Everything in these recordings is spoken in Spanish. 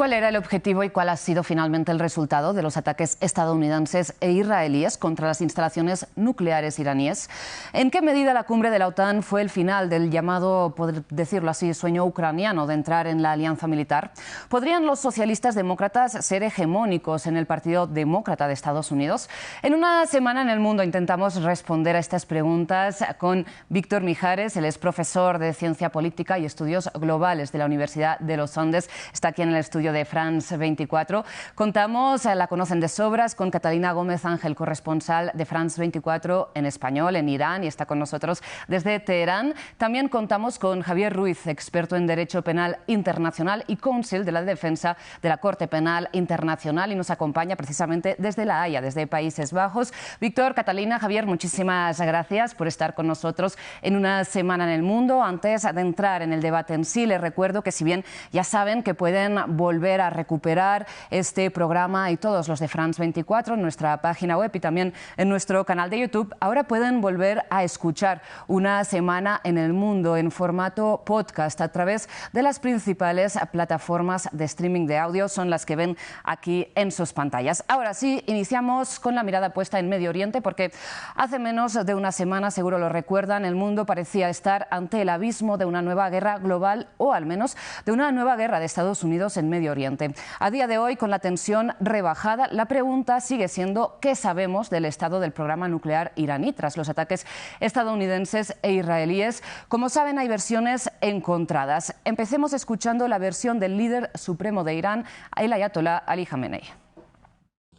¿Cuál era el objetivo y cuál ha sido finalmente el resultado de los ataques estadounidenses e israelíes contra las instalaciones nucleares iraníes? ¿En qué medida la cumbre de la OTAN fue el final del llamado, por decirlo así, sueño ucraniano de entrar en la alianza militar? ¿Podrían los socialistas demócratas ser hegemónicos en el Partido Demócrata de Estados Unidos? En una semana en el mundo intentamos responder a estas preguntas con Víctor Mijares. Él es profesor de Ciencia Política y Estudios Globales de la Universidad de los Andes. Está aquí en el estudio de France 24. Contamos, la conocen de sobras, con Catalina Gómez Ángel, corresponsal de France 24 en español, en Irán, y está con nosotros desde Teherán. También contamos con Javier Ruiz, experto en Derecho Penal Internacional y cónsul de la Defensa de la Corte Penal Internacional, y nos acompaña precisamente desde La Haya, desde Países Bajos. Víctor, Catalina, Javier, muchísimas gracias por estar con nosotros en una semana en el mundo. Antes de entrar en el debate en sí, les recuerdo que, si bien ya saben que pueden volver a recuperar este programa y todos los de France 24 en nuestra página web y también en nuestro canal de YouTube, ahora pueden volver a escuchar Una semana en el mundo en formato podcast a través de las principales plataformas de streaming de audio. Son las que ven aquí en sus pantallas. Ahora sí, iniciamos con la mirada puesta en Medio Oriente, porque hace menos de una semana, seguro lo recuerdan, el mundo parecía estar ante el abismo de una nueva guerra global, o al menos de una nueva guerra de Estados Unidos en Medio Oriente. A día de hoy, con la tensión rebajada, la pregunta sigue siendo ¿qué sabemos del estado del programa nuclear iraní tras los ataques estadounidenses e israelíes? Como saben, hay versiones encontradas. Empecemos escuchando la versión del líder supremo de Irán, el ayatolá Ali Jamenei.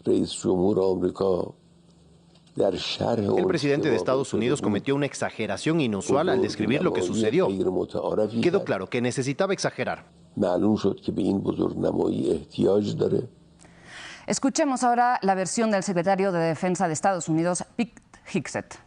El presidente de Estados Unidos cometió una exageración inusual al describir lo que sucedió. Quedó claro que necesitaba exagerar. Escuchemos ahora la versión del secretario de Defensa de Estados Unidos, Pete Hegseth.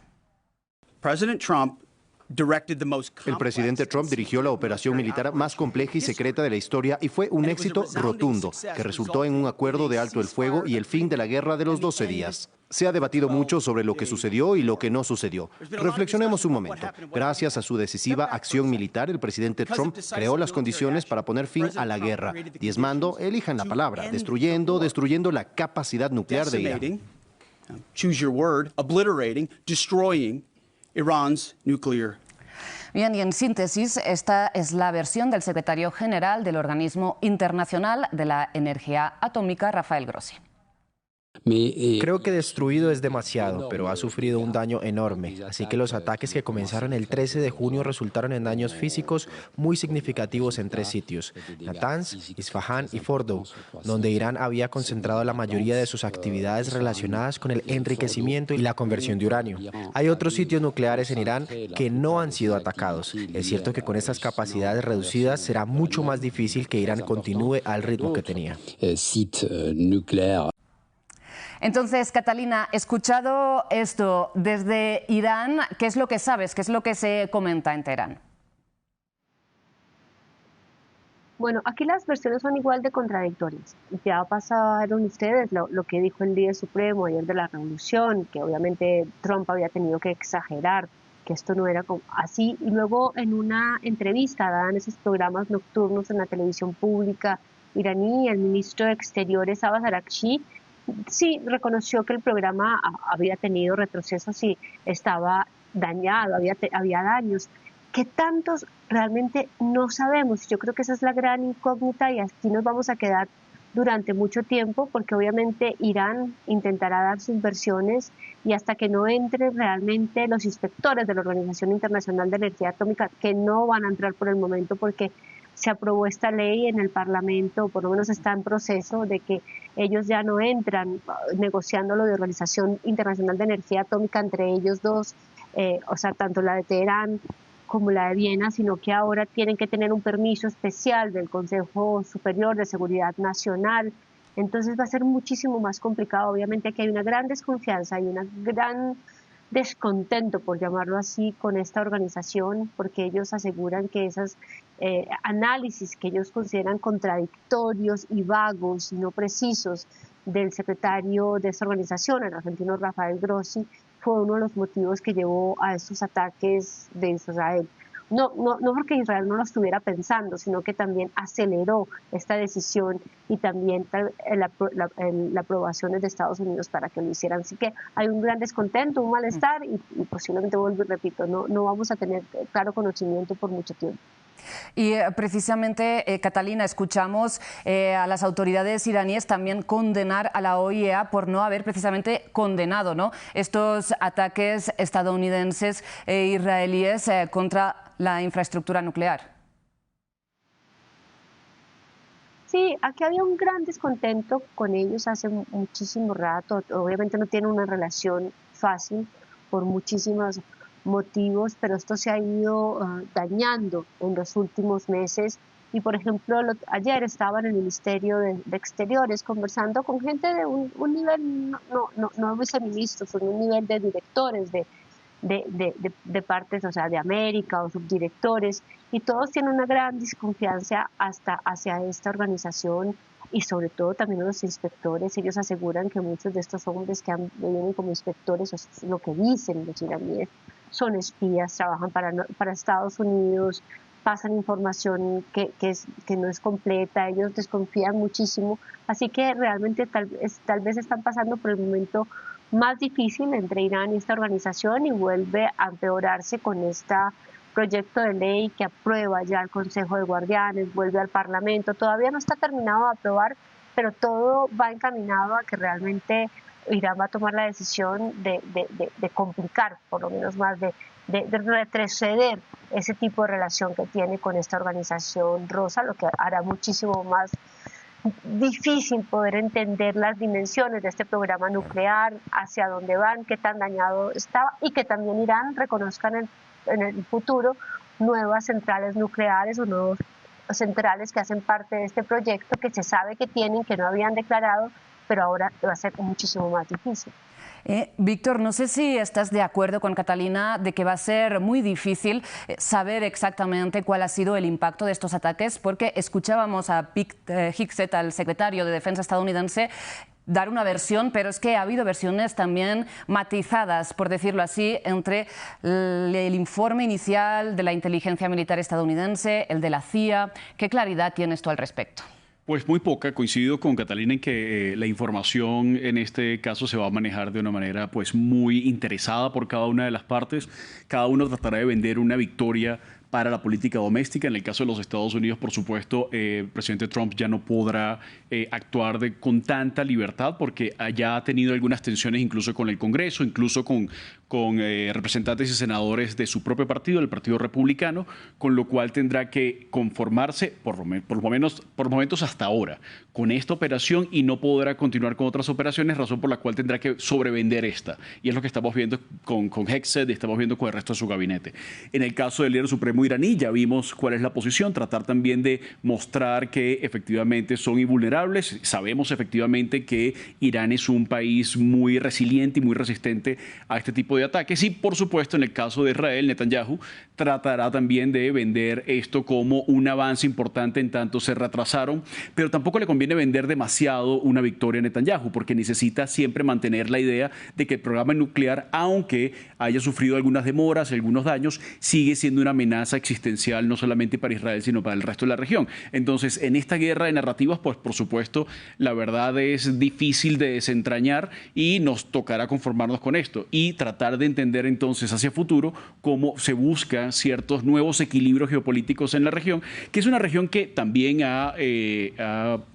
El presidente Trump dirigió la operación militar más compleja y secreta de la historia y fue un éxito rotundo, que resultó en un acuerdo de alto el fuego y el fin de la guerra de los 12 días. Se ha debatido mucho sobre lo que sucedió y lo que no sucedió. Reflexionemos un momento. Gracias a su decisiva acción militar, el presidente Trump creó las condiciones para poner fin a la guerra, diezmando, elijan la palabra, destruyendo la capacidad nuclear de Irán. Choose your word, obliterating, destroying Iran's nuclear. Bien, y en síntesis, esta es la versión del secretario general del Organismo Internacional de la Energía Atómica, Rafael Grossi. Creo que destruido es demasiado, pero ha sufrido un daño enorme. Así que los ataques que comenzaron el 13 de junio resultaron en daños físicos muy significativos en 3 sitios: Natanz, Isfahan y Fordow, donde Irán había concentrado la mayoría de sus actividades relacionadas con el enriquecimiento y la conversión de uranio. Hay otros sitios nucleares en Irán que no han sido atacados. Es cierto que con estas capacidades reducidas será mucho más difícil que Irán continúe al ritmo que tenía. Entonces, Catalina, escuchado esto desde Irán, ¿qué es lo que sabes? ¿Qué es lo que se comenta en Teherán? Bueno, aquí las versiones son igual de contradictorias. Ya pasaron ustedes lo que dijo el líder supremo ayer de la revolución, que obviamente Trump había tenido que exagerar, que esto no era así. Y luego, en una entrevista dada en esos programas nocturnos en la televisión pública iraní, el ministro de Exteriores, Abbas Araghchi, sí reconoció que el programa había tenido retrocesos y estaba dañado, había daños. ¿Qué tantos? Realmente no sabemos. Yo creo que esa es la gran incógnita, y así nos vamos a quedar durante mucho tiempo, porque obviamente Irán intentará dar sus versiones, y hasta que no entren realmente los inspectores de la Organización Internacional de Energía Atómica, que no van a entrar por el momento porque se aprobó esta ley en el Parlamento, por lo menos está en proceso de que ellos ya no entran negociando lo de Organización Internacional de Energía Atómica entre ellos dos, o sea, tanto la de Teherán como la de Viena, sino que ahora tienen que tener un permiso especial del Consejo Superior de Seguridad Nacional. Entonces va a ser muchísimo más complicado. Obviamente aquí hay una gran desconfianza y una gran descontento, por llamarlo así, con esta organización, porque ellos aseguran que esos análisis que ellos consideran contradictorios y vagos y no precisos del secretario de esta organización, el argentino Rafael Grossi, fue uno de los motivos que llevó a estos ataques de Israel. no porque Israel no lo estuviera pensando, sino que también aceleró esta decisión y también la aprobación de Estados Unidos para que lo hicieran. Así que hay un gran descontento, un malestar y posiblemente, vuelvo y repito, no vamos a tener claro conocimiento por mucho tiempo. Y precisamente, Catalina, escuchamos a las autoridades iraníes también condenar a la OIEA por no haber precisamente condenado, ¿no?, estos ataques estadounidenses e israelíes contra la infraestructura nuclear. Sí, aquí había un gran descontento con ellos hace muchísimo rato. Obviamente no tienen una relación fácil por muchísimos motivos, pero esto se ha ido dañando en los últimos meses. Y, por ejemplo, ayer estaba en el Ministerio de Exteriores conversando con gente de un nivel, no viceministros, sino un nivel de directores de partes, o sea, de América o subdirectores, y todos tienen una gran desconfianza hacia esta organización y sobre todo también los inspectores. Ellos aseguran que muchos de estos hombres que vienen como inspectores, o sea, lo que dicen los iraníes, son espías, trabajan para Estados Unidos, pasan información que no es completa, ellos desconfían muchísimo, así que realmente tal vez están pasando por el momento más difícil entre Irán y esta organización, y vuelve a empeorarse con este proyecto de ley que aprueba ya el Consejo de Guardianes, vuelve al Parlamento. Todavía no está terminado de aprobar, pero todo va encaminado a que realmente Irán va a tomar la decisión de complicar, por lo menos más, de retroceder ese tipo de relación que tiene con esta organización rosa, lo que hará muchísimo más difícil poder entender las dimensiones de este programa nuclear, hacia dónde van, qué tan dañado estaba, y que también Irán reconozca en el futuro nuevas centrales nucleares o nuevas centrales que hacen parte de este proyecto, que se sabe que tienen, que no habían declarado, pero ahora va a ser muchísimo más difícil. Víctor, no sé si estás de acuerdo con Catalina de que va a ser muy difícil saber exactamente cuál ha sido el impacto de estos ataques, porque escuchábamos a Pete Hegseth, al secretario de Defensa estadounidense, dar una versión, pero es que ha habido versiones también matizadas, por decirlo así, entre el informe inicial de la inteligencia militar estadounidense, el de la CIA. ¿Qué claridad tienes tú al respecto? Pues muy poca. Coincido con Catalina en que la información en este caso se va a manejar de una manera pues muy interesada por cada una de las partes. Cada uno tratará de vender una victoria para la política doméstica. En el caso de los Estados Unidos, por supuesto, el presidente Trump ya no podrá actuar con tanta libertad porque ya ha tenido algunas tensiones incluso con el Congreso, incluso con representantes y senadores de su propio partido, el Partido Republicano, con lo cual tendrá que conformarse, por momentos hasta ahora, con esta operación y no podrá continuar con otras operaciones, razón por la cual tendrá que sobrevender esta. Y es lo que estamos viendo con Hegseth y estamos viendo con el resto de su gabinete. En el caso del líder supremo iraní, ya vimos cuál es la posición, tratar también de mostrar que efectivamente son invulnerables. Sabemos efectivamente que Irán es un país muy resiliente y muy resistente a este tipo de ataques, y por supuesto en el caso de Israel, Netanyahu tratará también de vender esto como un avance importante en tanto se retrasaron, pero tampoco le conviene vender demasiado una victoria a Netanyahu porque necesita siempre mantener la idea de que el programa nuclear, aunque haya sufrido algunas demoras, algunos daños, sigue siendo una amenaza existencial no solamente para Israel sino para el resto de la región. Entonces, en esta guerra de narrativas, pues por supuesto la verdad es difícil de desentrañar y nos tocará conformarnos con esto y tratar de entender entonces hacia futuro cómo se buscan ciertos nuevos equilibrios geopolíticos en la región, que es una región que también ha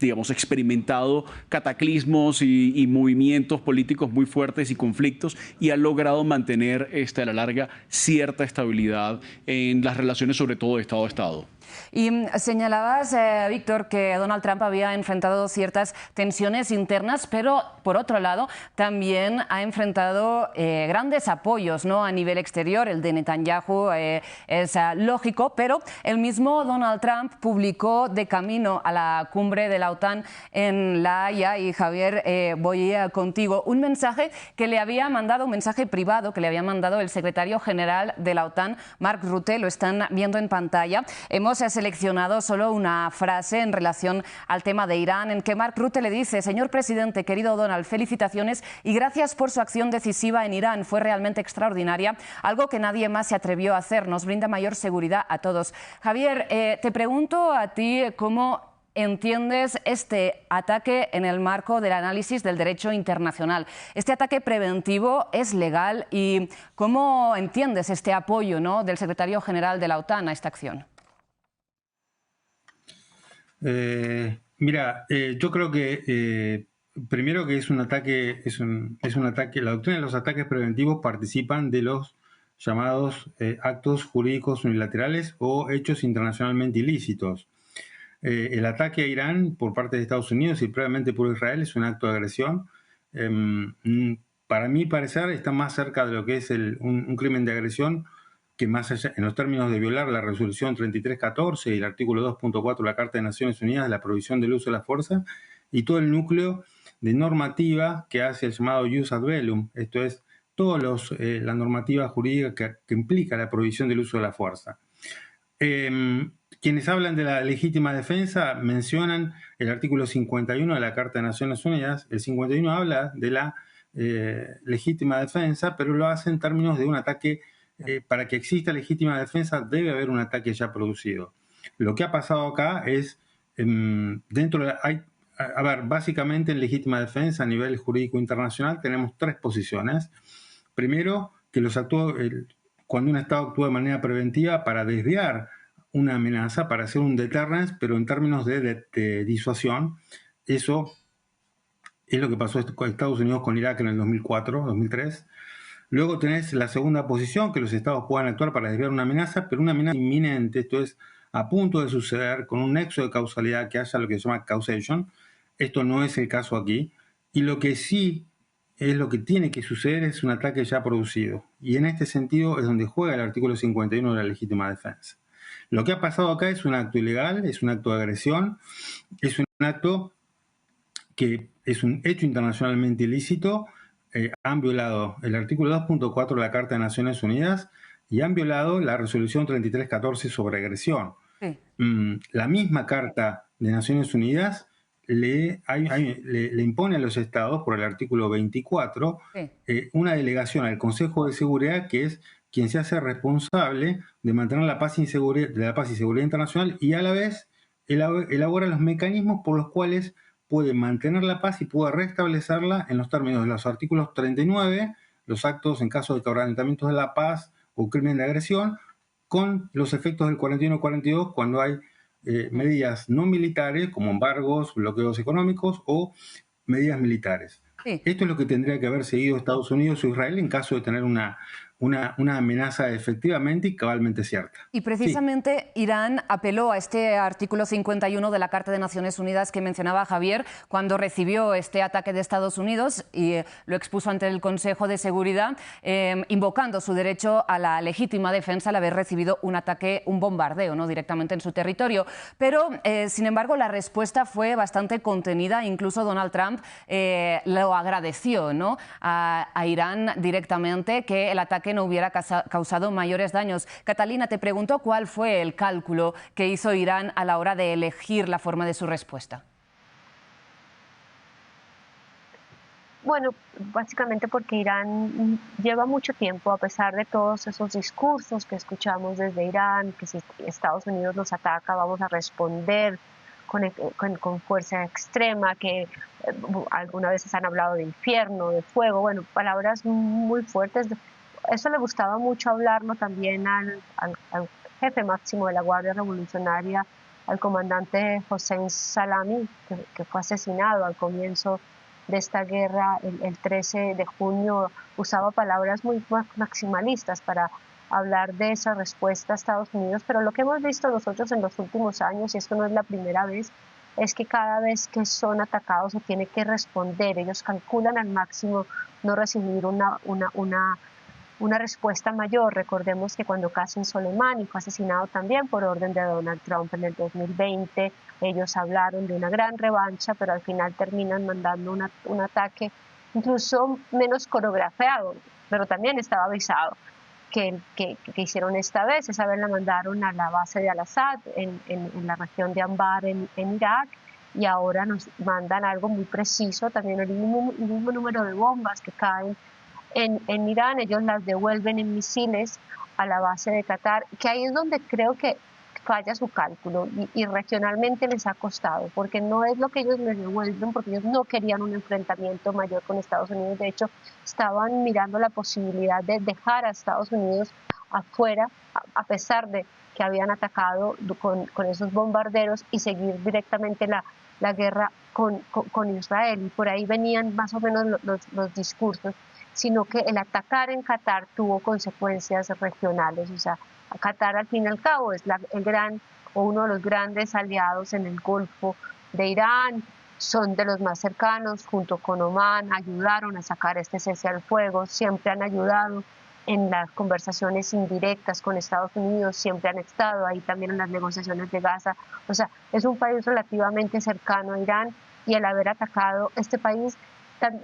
digamos, experimentado cataclismos y movimientos políticos muy fuertes y conflictos, y ha logrado mantener a la larga cierta estabilidad en las relaciones, sobre todo de Estado a Estado. Y señalabas, Víctor, que Donald Trump había enfrentado ciertas tensiones internas, pero por otro lado también ha enfrentado grandes apoyos, ¿no?, a nivel exterior. El de Netanyahu es lógico, pero el mismo Donald Trump publicó de camino a la cumbre de la OTAN en La Haya, y Javier, voy contigo, un mensaje que le había mandado, un mensaje privado que le había mandado el secretario general de la OTAN, Mark Rutte. Lo están viendo en pantalla. Hemos se ha seleccionado solo una frase en relación al tema de Irán, en que Mark Rutte le dice: señor presidente, querido Donald, felicitaciones y gracias por su acción decisiva en Irán. Fue realmente extraordinaria, algo que nadie más se atrevió a hacer. Nos brinda mayor seguridad a todos. Javier, te pregunto a ti cómo entiendes este ataque en el marco del análisis del derecho internacional. ¿Este ataque preventivo es legal y cómo entiendes este apoyo, ¿no?, del secretario general de la OTAN a esta acción? Mira, yo creo que primero que es un ataque, la doctrina de los ataques preventivos participan de los llamados actos jurídicos unilaterales o hechos internacionalmente ilícitos. El ataque a Irán por parte de Estados Unidos y previamente por Israel es un acto de agresión. Para mi parecer está más cerca de lo que es un crimen de agresión que más allá, en los términos de violar la resolución 3314 y el artículo 2.4 de la Carta de Naciones Unidas de la prohibición del uso de la fuerza y todo el núcleo de normativa que hace el llamado jus ad bellum, esto es, toda la normativa jurídica que implica la prohibición del uso de la fuerza. Quienes hablan de la legítima defensa mencionan el artículo 51 de la Carta de Naciones Unidas. El 51 habla de la legítima defensa, pero lo hace en términos de un ataque. Para que exista legítima defensa debe haber un ataque ya producido. Lo que ha pasado acá es, básicamente en legítima defensa a nivel jurídico internacional tenemos tres posiciones. Primero, que cuando un Estado actúa de manera preventiva para desviar una amenaza, para hacer un deterrence, pero en términos de disuasión. Eso es lo que pasó con Estados Unidos con Irak en el 2004, 2003. Luego tenés la segunda posición, que los Estados puedan actuar para desviar una amenaza, pero una amenaza inminente, esto es, a punto de suceder, con un nexo de causalidad, que haya lo que se llama causation. Esto no es el caso aquí. Y lo que sí es lo que tiene que suceder es un ataque ya producido. Y en este sentido es donde juega el artículo 51 de la legítima defensa. Lo que ha pasado acá es un acto ilegal, es un acto de agresión, es un acto que es un hecho internacionalmente ilícito. Han violado el artículo 2.4 de la Carta de Naciones Unidas y han violado la resolución 3314 sobre agresión. Sí. La misma Carta de Naciones Unidas le impone a los Estados, por el artículo 24, una delegación al Consejo de Seguridad, que es quien se hace responsable de mantener la paz y seguridad internacional, y a la vez elabora los mecanismos por los cuales puede mantener la paz y puede restablecerla en los términos de los artículos 39, los actos en caso de quebrantamientos de la paz o crimen de agresión, con los efectos del 41-42 cuando hay medidas no militares como embargos, bloqueos económicos o medidas militares. Sí. Esto es lo que tendría que haber seguido Estados Unidos o Israel en caso de tener una amenaza efectivamente y cabalmente cierta. Y precisamente sí. Irán apeló a este artículo 51 de la Carta de Naciones Unidas que mencionaba Javier cuando recibió este ataque de Estados Unidos y lo expuso ante el Consejo de Seguridad, invocando su derecho a la legítima defensa al haber recibido un ataque, un bombardeo, ¿no?, directamente en su territorio. Pero, sin embargo, la respuesta fue bastante contenida. Incluso Donald Trump lo agradeció, ¿no?, a Irán directamente, que el ataque no hubiera causado mayores daños. Catalina, te pregunto cuál fue el cálculo que hizo Irán a la hora de elegir la forma de su respuesta. Bueno, básicamente porque Irán lleva mucho tiempo, a pesar de todos esos discursos que escuchamos desde Irán, que si Estados Unidos nos ataca vamos a responder con fuerza extrema, que algunas veces han hablado de infierno, de fuego, bueno, palabras muy fuertes. Eso le gustaba mucho hablarlo también al jefe máximo de la Guardia Revolucionaria, al comandante Hossein Salami, que fue asesinado al comienzo de esta guerra el 13 de junio. Usaba palabras muy maximalistas para hablar de esa respuesta a Estados Unidos, pero lo que hemos visto nosotros en los últimos años, y esto no es la primera vez, es que cada vez que son atacados se tiene que responder. Ellos calculan al máximo no recibir una respuesta mayor. Recordemos que cuando Qasem Soleimani fue asesinado también por orden de Donald Trump en el 2020, ellos hablaron de una gran revancha, pero al final terminan mandando un ataque incluso menos coreografiado, pero también estaba avisado. que hicieron esta vez. Esa vez la mandaron a la base de Al-Assad en la región de Anbar en Irak, y ahora nos mandan algo muy preciso, también el mismo número de bombas que caen en Irán. Ellos las devuelven en misiles a la base de Qatar, que ahí es donde creo que falla su cálculo, y regionalmente les ha costado, porque no es lo que ellos les devuelven, porque ellos no querían un enfrentamiento mayor con Estados Unidos. De hecho, estaban mirando la posibilidad de dejar a Estados Unidos afuera, a pesar de que habían atacado con esos bombarderos, y seguir directamente la guerra con Israel. Y por ahí venían más o menos los discursos, sino que el atacar en Qatar tuvo consecuencias regionales. O sea, Qatar al fin y al cabo es el gran, o uno de los grandes aliados en el Golfo de Irán, son de los más cercanos, junto con Omán, ayudaron a sacar este cese al fuego, siempre han ayudado en las conversaciones indirectas con Estados Unidos, siempre han estado ahí también en las negociaciones de Gaza. O sea, es un país relativamente cercano a Irán, y el haber atacado este país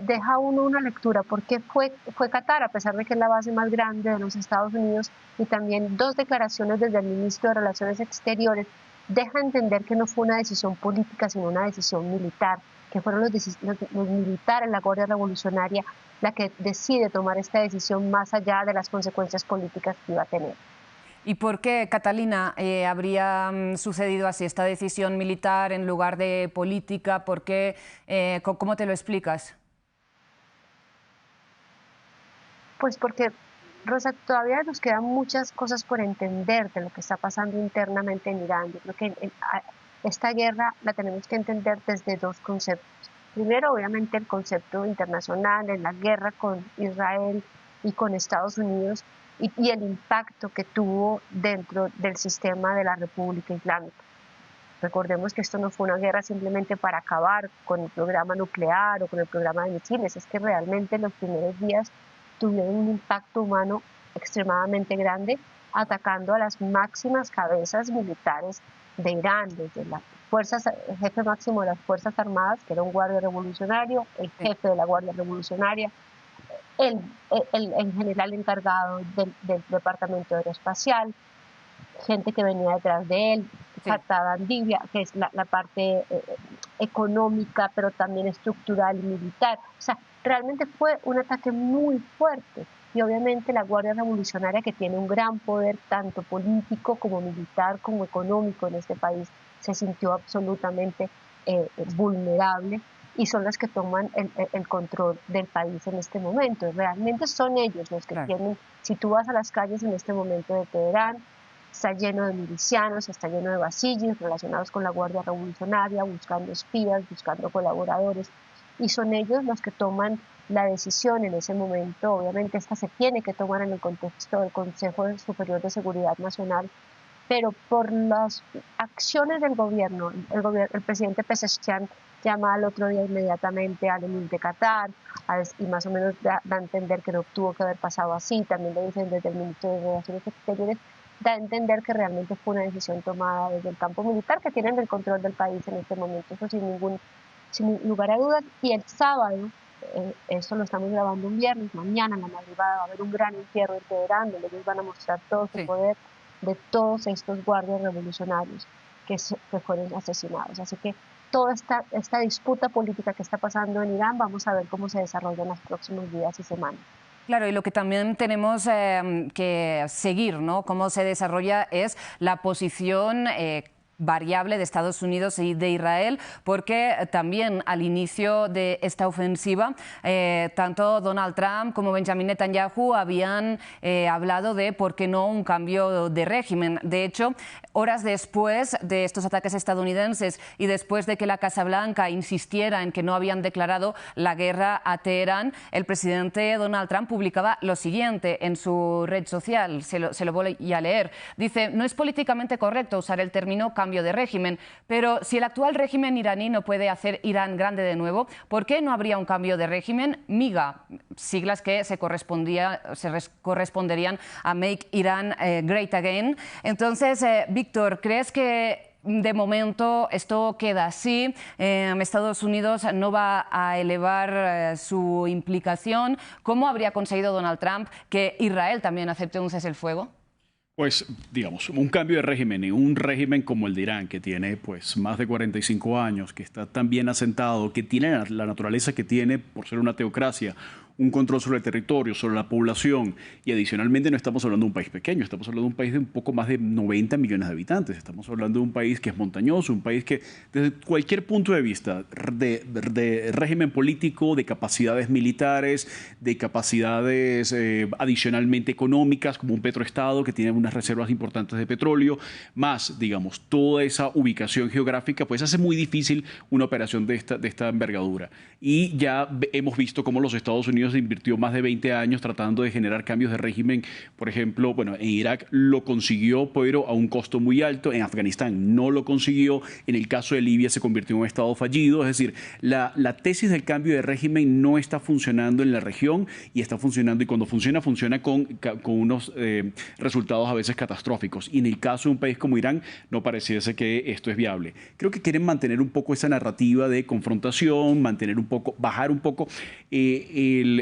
deja uno una lectura, porque fue Qatar, a pesar de que es la base más grande de los Estados Unidos, y también dos declaraciones desde el ministro de Relaciones Exteriores, deja entender que no fue una decisión política, sino una decisión militar, que fueron los militares, la Guardia Revolucionaria, la que decide tomar esta decisión más allá de las consecuencias políticas que iba a tener. ¿Y por qué, Catalina, habría sucedido así esta decisión militar en lugar de política? ¿Por qué? ¿Cómo te lo explicas? Pues porque, Rosa, todavía nos quedan muchas cosas por entender de lo que está pasando internamente en Irán. Yo creo que esta guerra la tenemos que entender desde dos conceptos. Primero, obviamente, el concepto internacional en la guerra con Israel y con Estados Unidos, y el impacto que tuvo dentro del sistema de la República Islámica. Recordemos que esto no fue una guerra simplemente para acabar con el programa nuclear o con el programa de misiles, es que realmente en los primeros días tuvieron un impacto humano extremadamente grande, atacando a las máximas cabezas militares de Irán, desde el jefe máximo de las Fuerzas Armadas, que era un guardia revolucionario, el jefe de la Guardia Revolucionaria, el general encargado del Departamento Aeroespacial, gente que venía detrás de él, Fatah Andibia, que es la parte económica, pero también estructural y militar. O sea, realmente fue un ataque muy fuerte, y obviamente la Guardia Revolucionaria, que tiene un gran poder tanto político como militar como económico en este país, se sintió absolutamente vulnerable, y son las que toman el control del país en este momento. Realmente son ellos los que tienen, si tú vas a las calles en este momento de Teherán, está lleno de milicianos, está lleno de basillis relacionados con la Guardia Revolucionaria, buscando espías, buscando colaboradores, y son ellos los que toman la decisión en ese momento. Obviamente esta se tiene que tomar en el contexto del Consejo Superior de Seguridad Nacional, pero por las acciones del gobierno, el presidente Pezeshkian llama al otro día inmediatamente al emir de Qatar, y más o menos da a entender que no tuvo que haber pasado así. También lo dicen desde el ministro de Relaciones Exteriores, da a entender que realmente fue una decisión tomada desde el campo militar, que tienen el control del país en este momento, eso sin lugar a dudas. Y el sábado, esto lo estamos grabando un viernes, mañana en la madrugada va a haber un gran entierro en Teherán, donde ellos van a mostrar todo su poder, de todos estos guardias revolucionarios que fueron asesinados. Así que toda esta disputa política que está pasando en Irán, vamos a ver cómo se desarrolla en los próximos días y semanas. Claro, y lo que también tenemos que seguir, ¿no? Cómo se desarrolla es la posición variable de Estados Unidos y de Israel, porque también al inicio de esta ofensiva tanto Donald Trump como Benjamin Netanyahu habían hablado de por qué no un cambio de régimen. De hecho, horas después de estos ataques estadounidenses y después de que la Casa Blanca insistiera en que no habían declarado la guerra a Teherán, el presidente Donald Trump publicaba lo siguiente en su red social, se lo voy a leer. Dice: no es políticamente correcto usar el término cambio de régimen, pero si el actual régimen iraní no puede hacer Irán grande de nuevo, ¿por qué no habría un cambio de régimen? MIGA, siglas que se corresponderían a Make Iran Great Again. Entonces, Víctor, ¿crees que de momento esto queda así. Estados Unidos no va a elevar su implicación. ¿Cómo habría conseguido Donald Trump que Israel también acepte un cese el fuego? Pues, digamos, un cambio de régimen y un régimen como el de Irán, que tiene pues más de 45 años, que está tan bien asentado, que tiene la naturaleza que tiene por ser una teocracia, un control sobre el territorio, sobre la población, y adicionalmente no estamos hablando de un país pequeño, estamos hablando de un país de un poco más de 90 millones de habitantes, estamos hablando de un país que es montañoso, un país que desde cualquier punto de vista, de régimen político, de capacidades militares, de capacidades adicionalmente económicas, como un petroestado que tiene unas reservas importantes de petróleo, más, digamos, toda esa ubicación geográfica, pues hace muy difícil una operación de esta envergadura. Y ya hemos visto cómo los Estados Unidos invirtió más de 20 años tratando de generar cambios de régimen. Por ejemplo, bueno, en Irak lo consiguió, pero a un costo muy alto. En Afganistán no lo consiguió. En el caso de Libia se convirtió en un estado fallido. Es decir, la tesis del cambio de régimen no está funcionando en la región y está funcionando. Y cuando funciona, funciona con unos resultados a veces catastróficos. Y en el caso de un país como Irán, no pareciese que esto es viable. Creo que quieren mantener un poco esa narrativa de confrontación, bajar un poco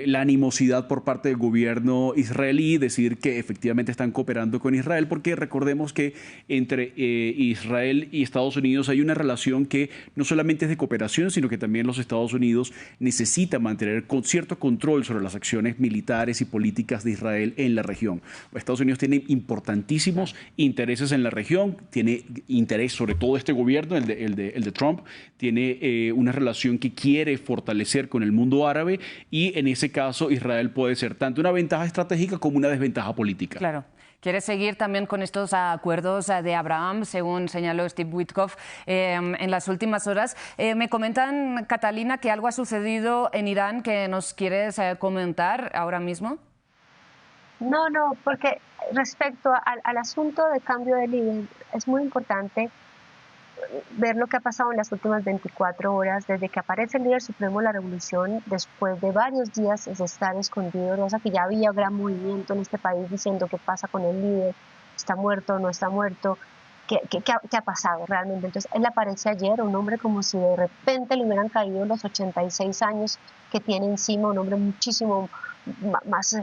la animosidad por parte del gobierno israelí, decir que efectivamente están cooperando con Israel, porque recordemos que entre Israel y Estados Unidos hay una relación que no solamente es de cooperación, sino que también los Estados Unidos necesitan mantener cierto control sobre las acciones militares y políticas de Israel en la región. Estados Unidos tiene importantísimos intereses en la región, tiene interés sobre todo este gobierno, el de Trump, tiene una relación que quiere fortalecer con el mundo árabe, y en ese caso Israel puede ser tanto una ventaja estratégica como una desventaja política. Claro. Quiere seguir también con estos acuerdos de Abraham, según señaló Steve Witkoff en las últimas horas. Me comentan, Catalina, que algo ha sucedido en Irán que nos quieres comentar ahora mismo. No, porque respecto al asunto de cambio de líder, es muy importante ver lo que ha pasado en las últimas 24 horas, desde que aparece el líder supremo de la revolución, después de varios días de estar escondido, o sea que ya había gran movimiento en este país diciendo qué pasa con el líder, está muerto, no está muerto, qué ha pasado realmente. Entonces él aparece ayer, un hombre como si de repente le hubieran caído los 86 años que tiene encima, un hombre muchísimo más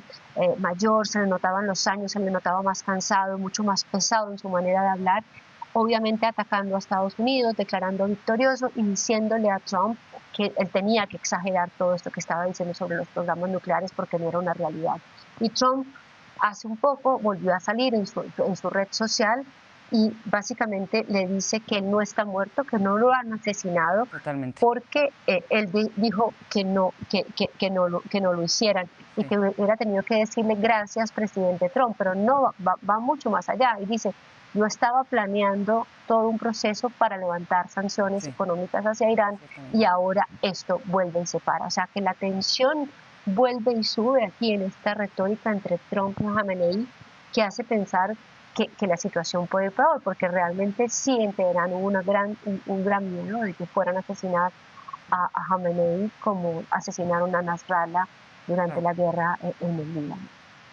mayor, se le notaban los años, se le notaba más cansado, mucho más pesado en su manera de hablar, obviamente atacando a Estados Unidos, declarando victorioso y diciéndole a Trump que él tenía que exagerar todo esto que estaba diciendo sobre los programas nucleares porque no era una realidad. Y Trump hace un poco volvió a salir en su red social y básicamente le dice que él no está muerto, que no lo han asesinado. Totalmente. Porque él dijo que no lo hicieran, sí. Y que hubiera tenido que decirle gracias, presidente Trump, pero no, va mucho más allá y dice: yo estaba planeando todo un proceso para levantar sanciones económicas hacia Irán y ahora esto vuelve y se para. O sea que la tensión vuelve y sube aquí en esta retórica entre Trump y Jamenei, que hace pensar que la situación puede ir peor, porque realmente sí en Teherán hubo un gran miedo de que fueran a asesinar a Jamenei como asesinaron a Nasrallah durante la guerra en el Líbano.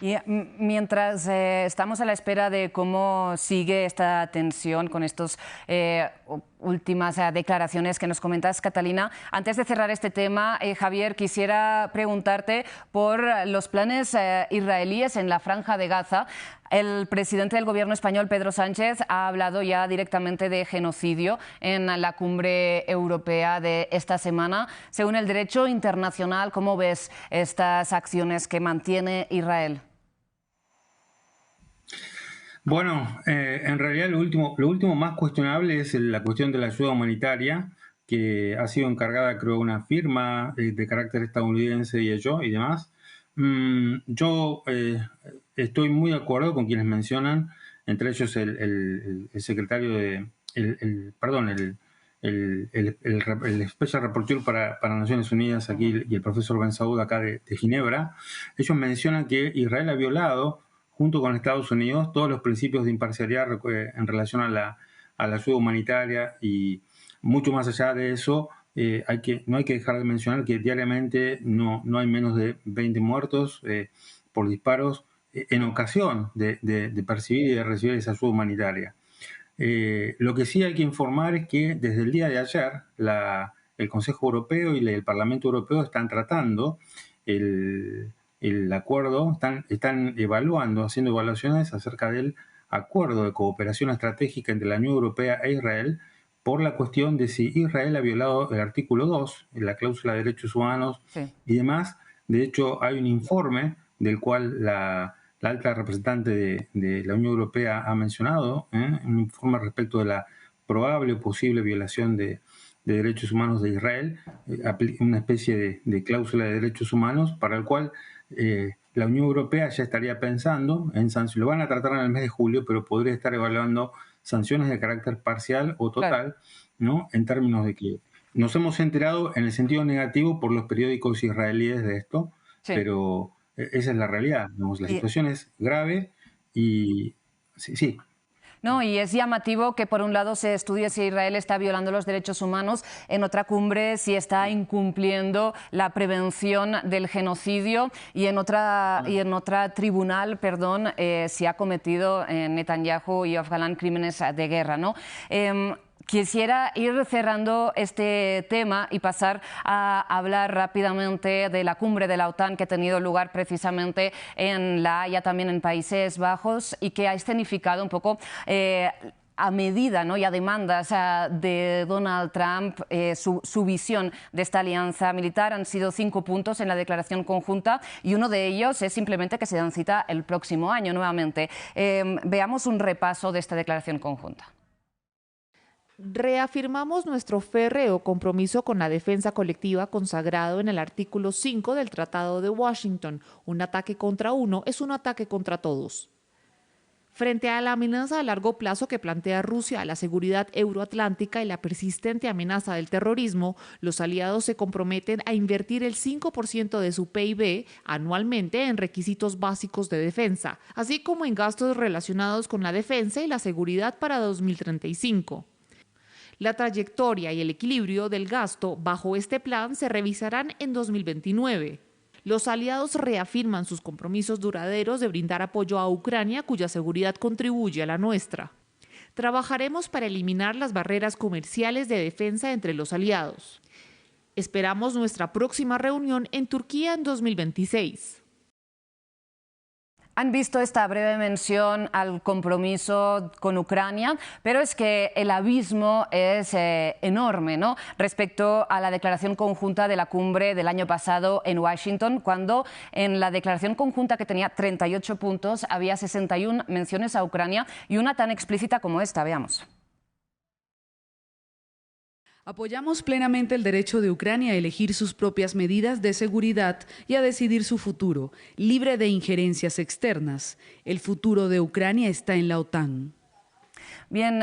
Y mientras estamos a la espera de cómo sigue esta tensión con estas últimas declaraciones que nos comentas, Catalina, antes de cerrar este tema, Javier, quisiera preguntarte por los planes israelíes en la Franja de Gaza. El presidente del gobierno español, Pedro Sánchez, ha hablado ya directamente de genocidio en la cumbre europea de esta semana. Según el derecho internacional, ¿cómo ves estas acciones que mantiene Israel? Bueno, en realidad lo último más cuestionable es la cuestión de la ayuda humanitaria, que ha sido encargada, creo, una firma de carácter estadounidense y demás. Yo estoy muy de acuerdo con quienes mencionan, entre ellos el secretario el Special Rapporteur para Naciones Unidas aquí y el profesor Ben Saud acá de Ginebra. Ellos mencionan que Israel ha violado, junto con Estados Unidos, todos los principios de imparcialidad en relación a la ayuda humanitaria, y mucho más allá de eso, no hay que dejar de mencionar que diariamente no hay menos de 20 muertos por disparos en ocasión de percibir y de recibir esa ayuda humanitaria. Lo que sí hay que informar es que desde el día de ayer el Consejo Europeo y el Parlamento Europeo están tratando el acuerdo, están evaluando, haciendo evaluaciones acerca del acuerdo de cooperación estratégica entre la Unión Europea e Israel por la cuestión de si Israel ha violado el artículo 2, la cláusula de derechos humanos y demás. De hecho, hay un informe del cual la alta representante de la Unión Europea ha mencionado, un informe respecto de la probable o posible violación de derechos humanos de Israel, una especie de cláusula de derechos humanos para el cual la Unión Europea ya estaría pensando en sanciones. Lo van a tratar en el mes de julio, pero podría estar evaluando sanciones de carácter parcial o total, ¿no? En términos de que nos hemos enterado en el sentido negativo por los periódicos israelíes de esto, pero esa es la realidad. Digamos, la situación es grave y sí. No, y es llamativo que por un lado se estudie si Israel está violando los derechos humanos, en otra cumbre si está incumpliendo la prevención del genocidio y en otra tribunal, si ha cometido Netanyahu y Yoav Gallant crímenes de guerra, ¿no? Quisiera ir cerrando este tema y pasar a hablar rápidamente de la cumbre de la OTAN que ha tenido lugar precisamente en La Haya, también en Países Bajos, y que ha escenificado un poco a medida, ¿no?, y a demandas de Donald Trump su visión de esta alianza militar. Han sido 5 puntos en la declaración conjunta y uno de ellos es simplemente que se dan cita el próximo año nuevamente. Veamos un repaso de esta declaración conjunta. Reafirmamos nuestro férreo compromiso con la defensa colectiva consagrado en el artículo 5 del Tratado de Washington. Un ataque contra uno es un ataque contra todos. Frente a la amenaza a largo plazo que plantea Rusia a la seguridad euroatlántica y la persistente amenaza del terrorismo, los aliados se comprometen a invertir el 5% de su PIB anualmente en requisitos básicos de defensa, así como en gastos relacionados con la defensa y la seguridad para 2035. La trayectoria y el equilibrio del gasto bajo este plan se revisarán en 2029. Los aliados reafirman sus compromisos duraderos de brindar apoyo a Ucrania, cuya seguridad contribuye a la nuestra. Trabajaremos para eliminar las barreras comerciales de defensa entre los aliados. Esperamos nuestra próxima reunión en Turquía en 2026. Han visto esta breve mención al compromiso con Ucrania, pero es que el abismo es enorme, ¿no?, respecto a la declaración conjunta de la cumbre del año pasado en Washington, cuando en la declaración conjunta, que tenía 38 puntos, había 61 menciones a Ucrania y una tan explícita como esta. Veamos. Apoyamos plenamente el derecho de Ucrania a elegir sus propias medidas de seguridad y a decidir su futuro, libre de injerencias externas. El futuro de Ucrania está en la OTAN. Bien,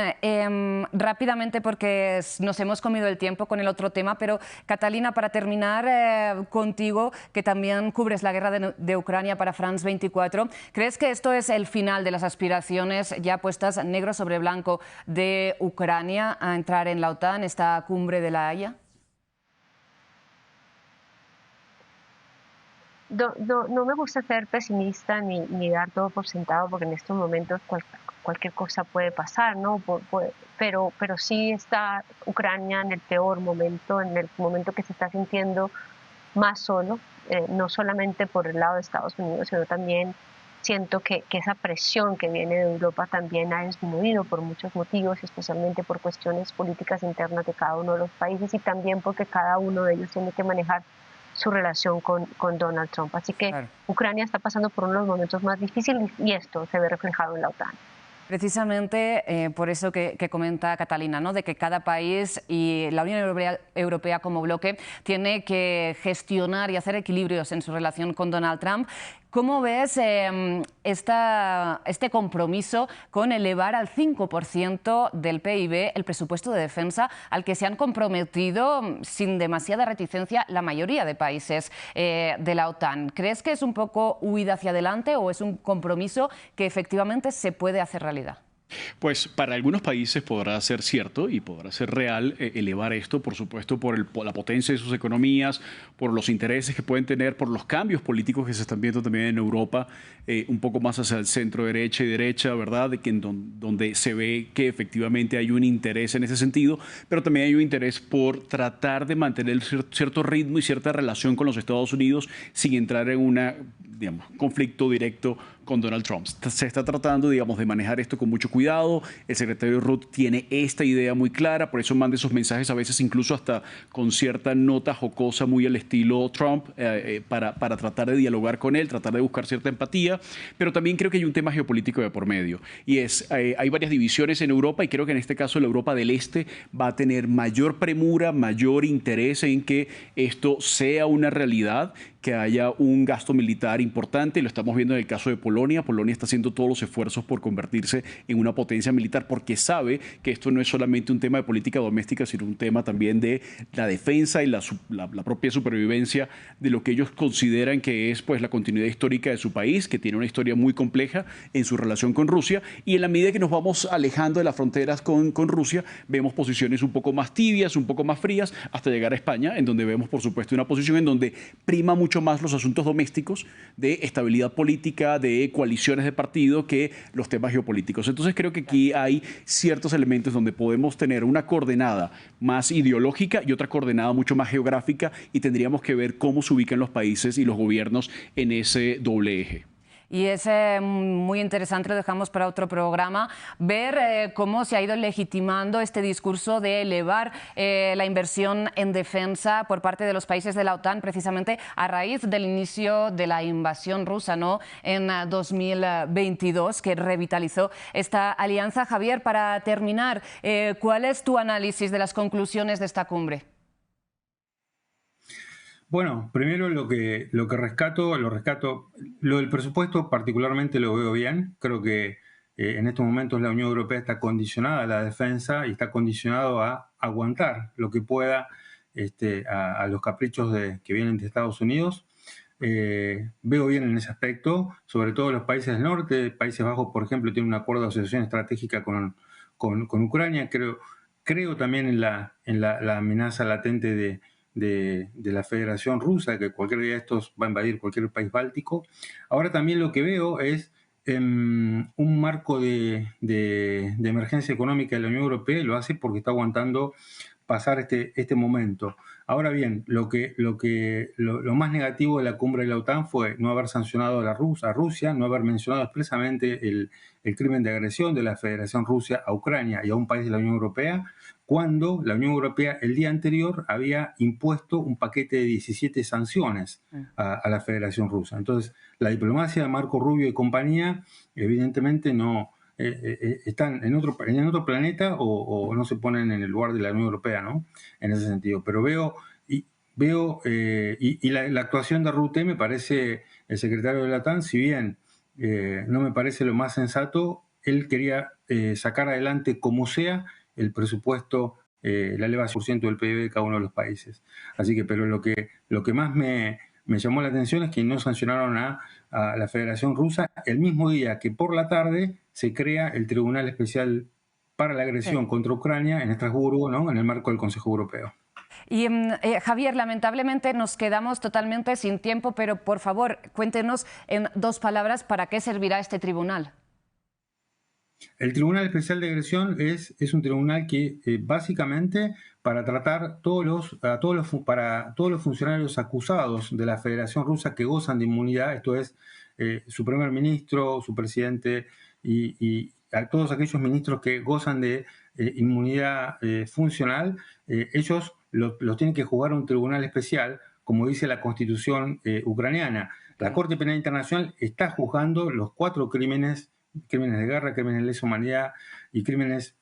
rápidamente, porque nos hemos comido el tiempo con el otro tema, pero Catalina, para terminar contigo, que también cubres la guerra de Ucrania para France 24, ¿crees que esto es el final de las aspiraciones ya puestas negro sobre blanco de Ucrania a entrar en la OTAN, esta cumbre de La Haya? No me gusta ser pesimista ni dar todo por sentado, porque en estos momentos cualquier cosa puede pasar, ¿no? Pero sí está Ucrania en el peor momento, en el momento que se está sintiendo más solo, no solamente por el lado de Estados Unidos, sino también siento que esa presión que viene de Europa también ha disminuido por muchos motivos, especialmente por cuestiones políticas internas de cada uno de los países y también porque cada uno de ellos tiene que manejar su relación con Donald Trump. Así que claro, Ucrania está pasando por uno de los momentos más difíciles y esto se ve reflejado en la OTAN. Precisamente por eso que comenta Catalina, ¿no?, de que cada país y la Unión Europea como bloque tiene que gestionar y hacer equilibrios en su relación con Donald Trump. ¿Cómo ves este compromiso con elevar al 5% del PIB el presupuesto de defensa al que se han comprometido sin demasiada reticencia la mayoría de países de la OTAN? ¿Crees que es un poco huida hacia adelante o es un compromiso que efectivamente se puede hacer realidad? Pues para algunos países podrá ser cierto y podrá ser real elevar esto, por supuesto, por la potencia de sus economías, por los intereses que pueden tener, por los cambios políticos que se están viendo también en Europa, un poco más hacia el centro derecha y derecha, ¿verdad? Donde se ve que efectivamente hay un interés en ese sentido, pero también hay un interés por tratar de mantener cierto ritmo y cierta relación con los Estados Unidos sin entrar en un conflicto directo con Donald Trump. Se está tratando, de manejar esto con mucho cuidado. El secretario Rudd tiene esta idea muy clara, por eso manda esos mensajes a veces incluso hasta con cierta nota jocosa muy al estilo Trump para tratar de dialogar con él, tratar de buscar cierta empatía, pero también creo que hay un tema geopolítico de por medio y hay varias divisiones en Europa y creo que en este caso la Europa del Este va a tener mayor premura, mayor interés en que esto sea una realidad, que haya un gasto militar importante. Lo estamos viendo en el caso de Polonia. Polonia está haciendo todos los esfuerzos por convertirse en una potencia militar porque sabe que esto no es solamente un tema de política doméstica, sino un tema también de la defensa y la propia supervivencia de lo que ellos consideran que es pues la continuidad histórica de su país, que tiene una historia muy compleja en su relación con Rusia. Y en la medida que nos vamos alejando de las fronteras con Rusia, vemos posiciones un poco más tibias, un poco más frías, hasta llegar a España, en donde vemos, por supuesto, una posición en donde prima mucho más los asuntos domésticos de estabilidad política, de coaliciones de partido, que los temas geopolíticos. Entonces creo que aquí hay ciertos elementos donde podemos tener una coordenada más ideológica y otra coordenada mucho más geográfica y tendríamos que ver cómo se ubican los países y los gobiernos en ese doble eje. Y es muy interesante, lo dejamos para otro programa, ver cómo se ha ido legitimando este discurso de elevar la inversión en defensa por parte de los países de la OTAN, precisamente a raíz del inicio de la invasión rusa, ¿no?, en 2022, que revitalizó esta alianza. Javier, para terminar, ¿cuál es tu análisis de las conclusiones de esta cumbre? Bueno, primero lo que rescato, lo del presupuesto particularmente lo veo bien. Creo que en estos momentos la Unión Europea está condicionada a la defensa y está condicionado a aguantar lo que pueda a los caprichos que vienen de Estados Unidos. Veo bien en ese aspecto, sobre todo los países del norte. Países Bajos, por ejemplo, tienen un acuerdo de asociación estratégica con Ucrania. Creo también en la amenaza latente de la Federación Rusa, que cualquier día de estos va a invadir cualquier país báltico. Ahora también lo que veo es un marco de emergencia económica de la Unión Europea, y lo hace porque está aguantando pasar este momento. Ahora bien, lo más negativo de la cumbre de la OTAN fue no haber sancionado a Rusia, no haber mencionado expresamente el crimen de agresión de la Federación Rusa a Ucrania y a un país de la Unión Europea, cuando la Unión Europea el día anterior había impuesto un paquete de 17 sanciones a la Federación Rusa. Entonces, la diplomacia de Marco Rubio y compañía evidentemente no están en otro planeta o no se ponen en el lugar de la Unión Europea, ¿no? En ese sentido. Pero veo la actuación de Rutte, me parece, el secretario de la OTAN, si bien no me parece lo más sensato, él quería sacar adelante como sea el presupuesto, la elevación del PIB de cada uno de los países. Así que, pero lo que más me llamó la atención es que no sancionaron a la Federación Rusa el mismo día que por la tarde se crea el Tribunal Especial para la Agresión contra Ucrania en Estrasburgo, ¿no?, en el marco del Consejo Europeo. Y Javier, lamentablemente nos quedamos totalmente sin tiempo, pero por favor, cuéntenos en 2 palabras para qué servirá este tribunal. El Tribunal Especial de Agresión es un tribunal que básicamente para tratar para todos los funcionarios acusados de la Federación Rusa que gozan de inmunidad, esto es su primer ministro, su presidente y a todos aquellos ministros que gozan de inmunidad funcional, ellos los tienen que juzgar un tribunal especial, como dice la Constitución ucraniana. La Corte Penal Internacional está juzgando los 4 crímenes de guerra, crímenes de lesa humanidad y crímenes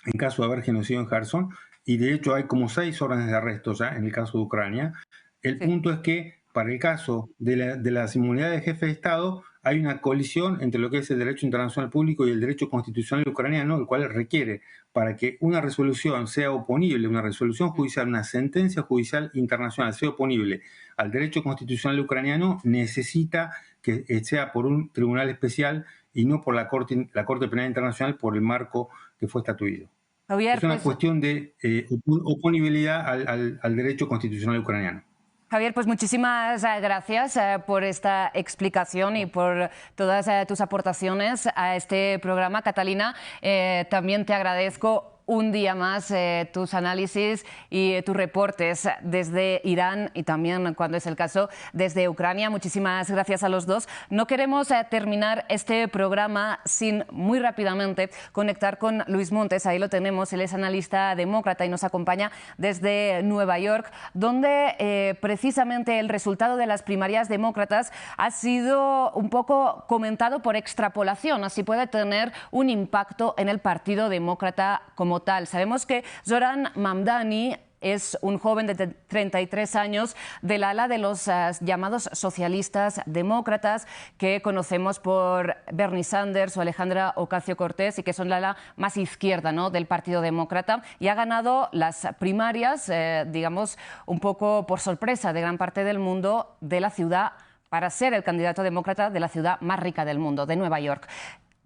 en caso de haber genocidio en Kherson, y de hecho hay como 6 órdenes de arresto ya en el caso de Ucrania. El punto es que para el caso de las inmunidades de jefe de Estado hay una colisión entre lo que es el derecho internacional público y el derecho constitucional ucraniano, el cual requiere, para que una resolución sea oponible, una resolución judicial, una sentencia judicial internacional sea oponible al derecho constitucional ucraniano, necesita que sea por un tribunal especial y no por la Corte Penal Internacional por el marco que fue estatuido. Javier, es una cuestión de oponibilidad al derecho constitucional ucraniano. Javier, pues muchísimas gracias por esta explicación y por todas tus aportaciones a este programa. Catalina, también te agradezco un día más tus análisis y tus reportes desde Irán y también, cuando es el caso, desde Ucrania. Muchísimas gracias a los dos. No queremos terminar este programa sin, muy rápidamente, conectar con Luis Montes. Ahí lo tenemos, él es analista demócrata y nos acompaña desde Nueva York, donde precisamente el resultado de las primarias demócratas ha sido un poco comentado por extrapolación. Así puede tener un impacto en el Partido Demócrata como tal. Sabemos que Zoran Mamdani es un joven de 33 años del ala de los llamados socialistas demócratas, que conocemos por Bernie Sanders o Alejandra Ocasio-Cortez, y que son la ala más izquierda, ¿no?, del Partido Demócrata, y ha ganado las primarias, digamos, un poco por sorpresa de gran parte del mundo, de la ciudad, para ser el candidato demócrata de la ciudad más rica del mundo, de Nueva York.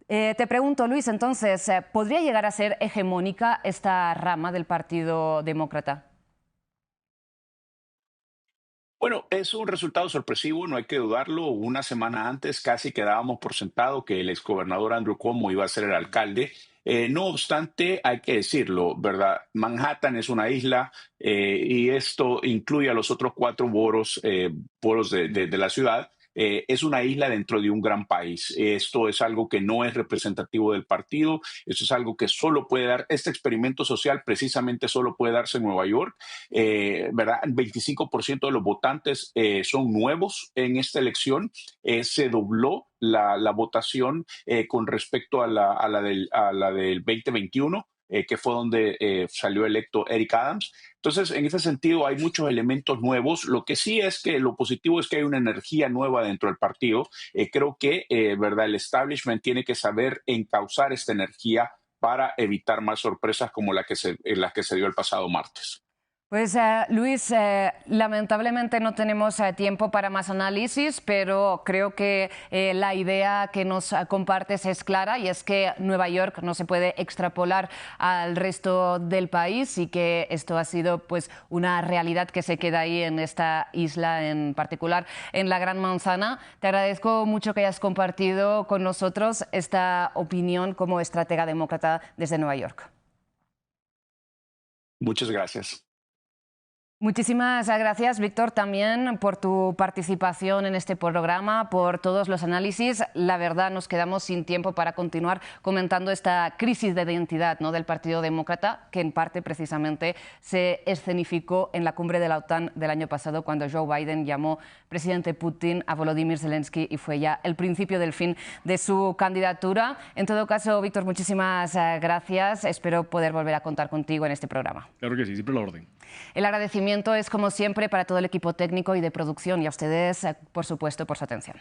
Te pregunto, Luis, entonces, ¿podría llegar a ser hegemónica esta rama del Partido Demócrata? Bueno, es un resultado sorpresivo, no hay que dudarlo. Una semana antes casi quedábamos por sentado que el exgobernador Andrew Cuomo iba a ser el alcalde. No obstante, hay que decirlo, ¿verdad? Manhattan es una isla y esto incluye a los otros 4 boroughs de la ciudad. Es una isla dentro de un gran país. Esto es algo que no es representativo del partido. Esto es algo que solo puede dar, este experimento social precisamente solo puede darse en Nueva York, ¿verdad? El 25% de los votantes son nuevos en esta elección. Se dobló la votación con respecto a la del 2021. Que fue donde salió electo Eric Adams. Entonces, en ese sentido, hay muchos elementos nuevos. Lo que sí es que lo positivo es que hay una energía nueva dentro del partido. Creo que, ¿verdad?, el establishment tiene que saber encauzar esta energía para evitar más sorpresas como las que se dio el pasado martes. Pues Luis, lamentablemente no tenemos tiempo para más análisis, pero creo que la idea que nos compartes es clara, y es que Nueva York no se puede extrapolar al resto del país, y que esto ha sido pues una realidad que se queda ahí en esta isla, en particular en la Gran Manzana. Te agradezco mucho que hayas compartido con nosotros esta opinión como estratega demócrata desde Nueva York. Muchas gracias. Muchísimas gracias, Víctor, también por tu participación en este programa, por todos los análisis. La verdad, nos quedamos sin tiempo para continuar comentando esta crisis de identidad, ¿no?, del Partido Demócrata, que en parte precisamente se escenificó en la cumbre de la OTAN del año pasado, cuando Joe Biden llamó presidente Putin a Volodymyr Zelensky, y fue ya el principio del fin de su candidatura. En todo caso, Víctor, muchísimas gracias. Espero poder volver a contar contigo en este programa. Claro que sí, siempre la orden. El agradecimiento es, como siempre, para todo el equipo técnico y de producción, y a ustedes, por supuesto, por su atención.